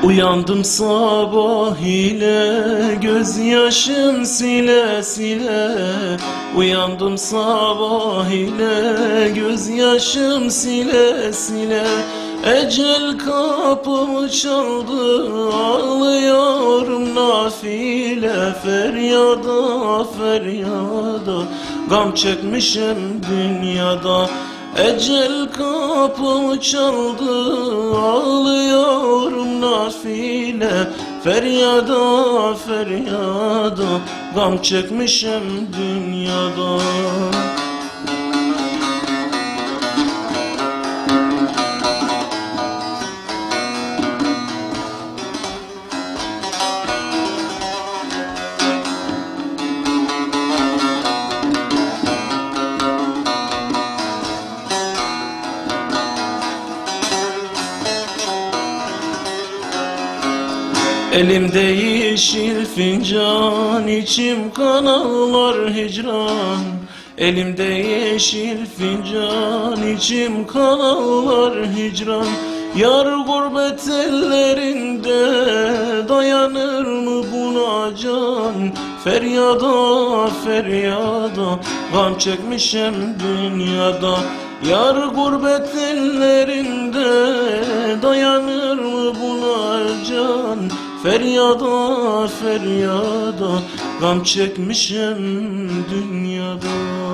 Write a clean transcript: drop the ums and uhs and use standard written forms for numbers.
Uyandım sabah ile gözyaşım sile sile. Uyandım sabah ile gözyaşım sile sile. Ecel kapımı çaldı, ağlıyorum nafile. Feryada feryada gam çekmişim dünyada. Ecel kapımı çaldı, ağlıyorum nafile. Feryada feryada gam çekmişim dünyada. Elimde yeşil fincan, içim kan ağlar hicran. Elimde yeşil fincan, içim kan ağlar hicran. Yar gurbet ellerinde dayanır mı buna can? Feryada feryada gam çekmişim dünyada. Yar gurbet ellerinde dayanır mı buna can? Feryada feryada gam çekmişim dünyada.